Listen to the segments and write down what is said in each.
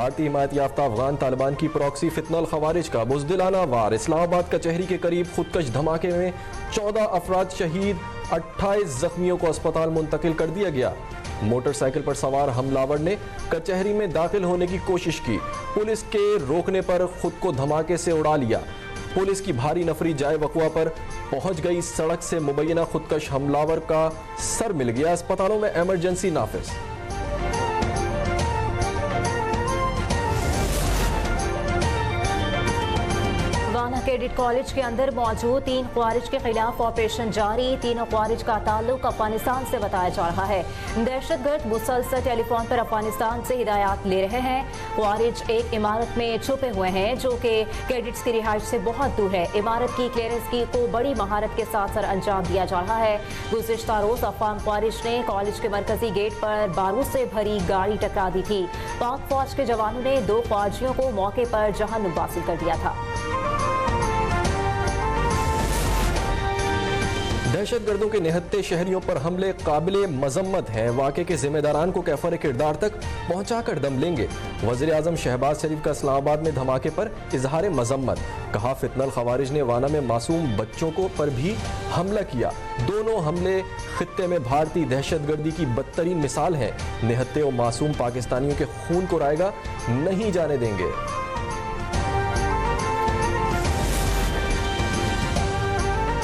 भारतीय हिमायत याफ्ता अफगान तालिबान की प्रॉक्सी फितनल खवारिज का बुज़दिलाना वार। इस्लामाबाद कचहरी के करीब खुदकश धमाके में 14 अफराद शहीद, 28 जख्मियों को अस्पताल मुंतकिल कर दिया गया। मोटरसाइकिल पर सवार हमलावर ने कचहरी में दाखिल होने की कोशिश की, पुलिस के रोकने पर खुद को धमाके से उड़ा लिया। पुलिस की भारी नफरी जाए वकुआ पर पहुंच गई। सड़क से मुबैना खुदकश हमलावर का सर मिल गया। अस्पतालों में इमरजेंसी नाफिज। कैडेट कॉलेज के अंदर मौजूद 3 ख्वारिज के खिलाफ ऑपरेशन जारी। तीनों ख्वारिज का ताल्लुक अफगानिस्तान से बताया जा रहा है। दहशतगर्द मुसलसल टेलीफोन पर अफगानिस्तान से हिदायत ले रहे हैं। ख्वारिज एक इमारत में छुपे हुए हैं जो कि कैडेट्स की रिहाइश से बहुत दूर है। इमारत की क्लियरेंस की को बड़ी महारत के साथ सर अंजाम दिया जा रहा है। गुज़िश्ता रोज अफगान ख्वारिज ने कॉलेज के मरकजी गेट पर बारूद से भरी गाड़ी टकरा दी थी। पाक फौज के जवानों ने 2 ख्वारिजियों को मौके पर जहन्नुम हासिल कर दिया था। दहशतगर्दों के निहत्ते शहरियों पर हमले काबिले मजम्मत हैं। वाक़े के जिम्मेदारान को कैफर किरदार तक पहुंचाकर दम लेंगे। वज़ीर आज़म शहबाज शरीफ का इस्लामाबाद में धमाके पर इजहार मजम्मत। कहा, फितनल खवारिज ने वाना में मासूम बच्चों को पर भी हमला किया। दोनों हमले खित्ते में भारतीय दहशतगर्दी की बदतरीन मिसाल है। निहत्ते और मासूम पाकिस्तानियों के खून को रायगा नहीं जाने देंगे।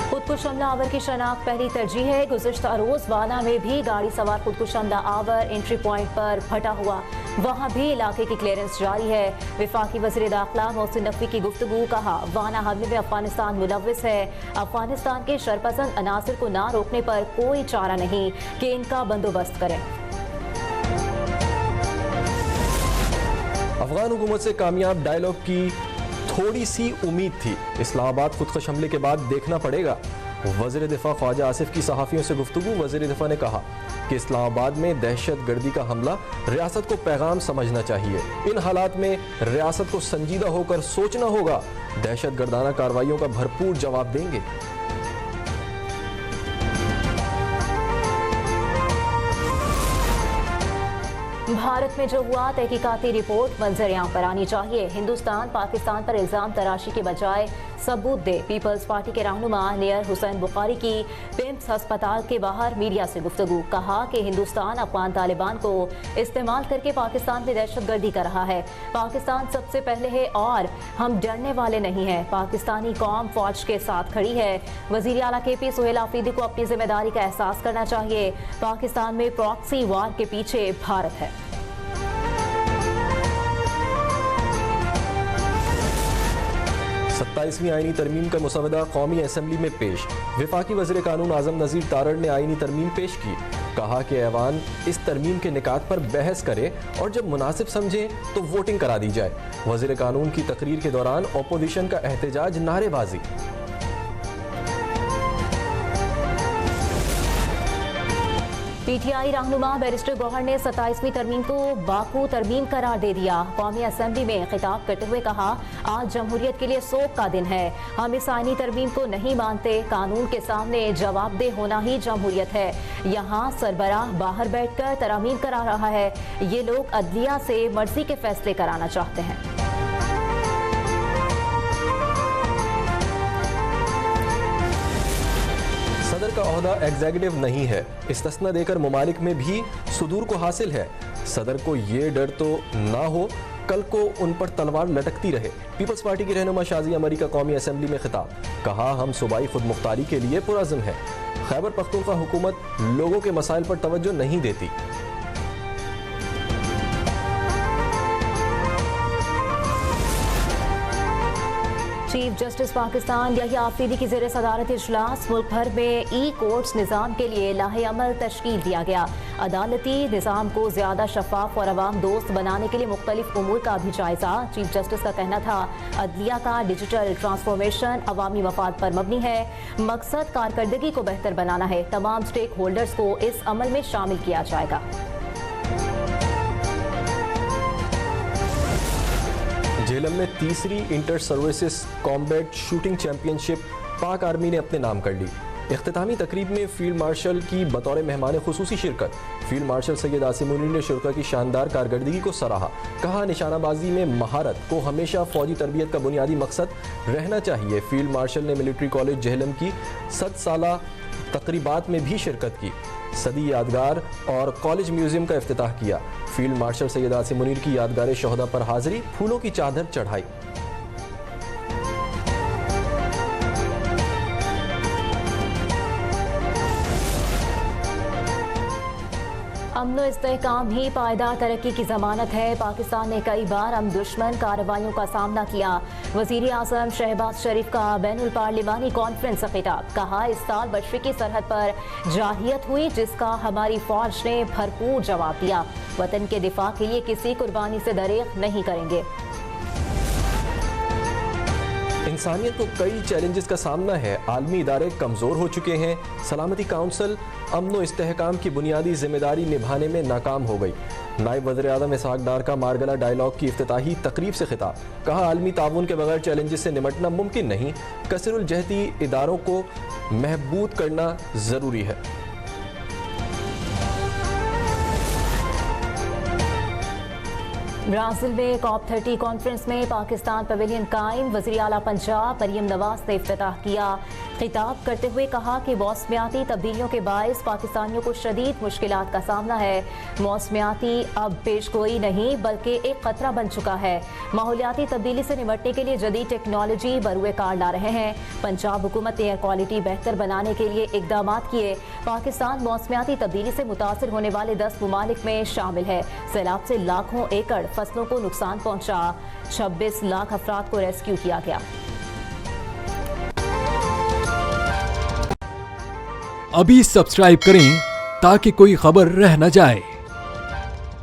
खुदकुश हमला आवर की शनाख्त पहली तरजीह है। गुज़िश्ता रोज वाना में भी गाड़ी सवार खुदकुश हमला आवर एंट्री पॉइंट पर फटा हुआ, वहाँ भी इलाके की क्लियरेंस जारी है। वफाकी वज़ीर दाखिला मोहसिन नकवी की गुफ्तगू। कहा, वाना हमले में अफगानिस्तान मुलव्विस है। अफगानिस्तान के शरपसंद अनासर को ना रोकने पर कोई चारा नहीं कि इनका बंदोबस्त करें। अफगान हुकूमत से कामयाब डायलॉग की थोड़ी सी उम्मीद थी। इस्लामाबाद खुदकश हमले के बाद देखना पड़ेगा। वज़ीर दिफा ख्वाजा आसिफ की सहाफ़ियों से गुफ्तगू। वज़ीर दिफा ने कहा कि इस्लामाबाद में दहशत गर्दी का हमला रियासत को पैगाम समझना चाहिए। इन हालात में रियासत को संजीदा होकर सोचना होगा। दहशत गर्दाना कार्रवाइयों का भरपूर जवाब देंगे। भारत में जो हुआ, तहकीकाती रिपोर्ट मंजर-ए-आम पर आनी चाहिए। हिंदुस्तान पाकिस्तान पर इल्जाम तराशी के बजाय सबूत दे। पीपल्स पार्टी के रहनुमा नियर हुसैन बुखारी की पिम्स अस्पताल के बाहर मीडिया से गुफ्तगू। कहा कि हिंदुस्तान अफगान तालिबान को इस्तेमाल करके पाकिस्तान में दहशतगर्दी कर रहा है। पाकिस्तान सबसे पहले है और हम डरने वाले नहीं हैं। पाकिस्तानी कौम फौज के साथ खड़ी है। वज़ीर आला KP सुहेल आफरीदी को अपनी जिम्मेदारी का एहसास करना चाहिए। पाकिस्तान में प्रॉक्सी वार के पीछे भारत है। 27वीं आईनी तरमीम का मुसवदा कौमी असम्बली में पेश। वफाकी वज़ीर कानून आज़म नज़ीर तारड़ ने आईनी तरमीम पेश की। कहा कि ऐवान इस तरमीम के निकात पर बहस करे और जब मुनासिब समझे तो वोटिंग करा दी जाए। वज़ीर कानून की तकरीर के दौरान अपोजिशन का एहतजाज, नारेबाजी। PTI रहनुमा बैरिस्टर गौहर ने 27वीं तरमीम को बाकू तरमीम करार दे दिया। कौमी असम्बली में खिताब करते हुए कहा, आज जमहूरियत के लिए सोग का दिन है। हम इस आईनी तरमीम को नहीं मानते। कानून के सामने जवाबदेह होना ही जमहूरियत है। यहाँ सरबराह बाहर बैठकर तरमीम करा रहा है। ये लोग अदलिया से मर्जी के फैसले कराना चाहते हैं। सदर का ओहदा एग्जीक्यूटिव नहीं है। इस्तिस्ना देकर मुमालिक में भी सुदूर को हासिल है। सदर को ये डर तो ना हो कल को उन पर तलवार लटकती रहे। पीपल्स पार्टी की रहनुमा शाजिया मरी का कौमी असम्बली में खिताब। कहा, हम सूबाई खुद मुख्तारी के लिए पुरअज़्म है। खैबर पख्तूनख्वा हुकूमत लोगों के मसाइल पर तवज्जो नहीं देती। चीफ जस्टिस पाकिस्तान याहिया आफरीदी की ज़ेर सदारत इजलास। मुल्क भर में ई-कोर्ट्स निज़ाम के लिए लाहे अमल तश्कील दिया गया। अदालती निज़ाम को ज़्यादा शफाफ और अवाम दोस्त बनाने के लिए मुख्तलिफ उमूर का भी जायजा। चीफ जस्टिस का कहना था, अदलिया का डिजिटल ट्रांसफॉर्मेशन अवामी मफाद पर मबनी है। मकसद कारकर्दगी को बेहतर बनाना है। तमाम स्टेक होल्डर्स को इस अमल में शामिल किया जाएगा। झेलम में तीसरी inter services combat shooting championship पाक आर्मी ने अपने नाम कर ली। इख्तितामी तकरीब में फील्ड मार्शल की बतौर मेहमान खुसूसी शिरकत। फील्ड मार्शल सैयद आसिम मुनीर ने शुरका की शानदार कारकर्दगी को सराहा। कहा, निशानाबाजी में महारत को हमेशा फौजी तरबियत का बुनियादी मकसद रहना चाहिए। फील्ड मार्शल ने मिलिट्री कॉलेज जहलम की 100 साला तकरीबात में भी शिरकत की। सदी यादगार और कॉलेज म्यूजियम का इफ्तिताह किया। फील्ड मार्शल सैयद आसिम मुनीर की यादगार शोहदा पर हाजिरी, फूलों की चादर चढ़ाई। अमन इस्तेहकाम ही पायदार तरक्की की जमानत है। पाकिस्तान ने कई बार हम दुश्मन कार्रवाइयों का सामना किया। वजीर आजम शहबाज शरीफ का बैनुल पार्लिमानी कॉन्फ्रेंस से खिताब। कहा, इस साल मशरिकी सरहद पर जारहियत हुई जिसका हमारी फौज ने भरपूर जवाब दिया। वतन के दिफा के लिए किसी कुर्बानी से दरेग नहीं करेंगे। इंसानियत को कई चैलेंजेस का सामना है। आलमी इदारे कमज़ोर हो चुके हैं। सलामती काउंसिल अमन व इस्तेहकाम की बुनियादी जिम्मेदारी निभाने में नाकाम हो गई। नायब वज़ीर आज़म इसहाक डार का मारगला डायलॉग की इफ्तिताही तकरीब से खिताब। कहा, आलमी ताउन के बगैर चैलेंजेस से निमटना मुमकिन नहीं। कसरुल जहती इदारों को महबूद करना ज़रूरी है। ब्राजील में COP30 कॉन्फ्रेंस में पाकिस्तान पवेलियन कायम। वज़ीर आला पंजाब मरियम नवाज ने इफ्तिताह किया। खिताब करते हुए कहा कि मौसमियाती तब्दीलियों के बायस पाकिस्तानियों को शदीद मुश्किलात का सामना है। मौसमियाती अब पेशगोई नहीं बल्कि एक खतरा बन चुका है। माहौलियाती तब्दीली से निपटने के लिए जदीद टेक्नोलॉजी बरूए कार ला रहे हैं। पंजाब हुकूमत ने एयर क्वालिटी बेहतर बनाने के लिए इकदाम किए। पाकिस्तान मौसमियाती तब्दीली से मुतासर होने वाले 10 ममालिक में शामिल है। सैलाब से लाखों एकड़ फसलों को नुकसान पहुंचा। 26 लाख अफराद को रेस्क्यू किया गया। अभी सब्सक्राइब करें ताकि कोई खबर रह न जाए।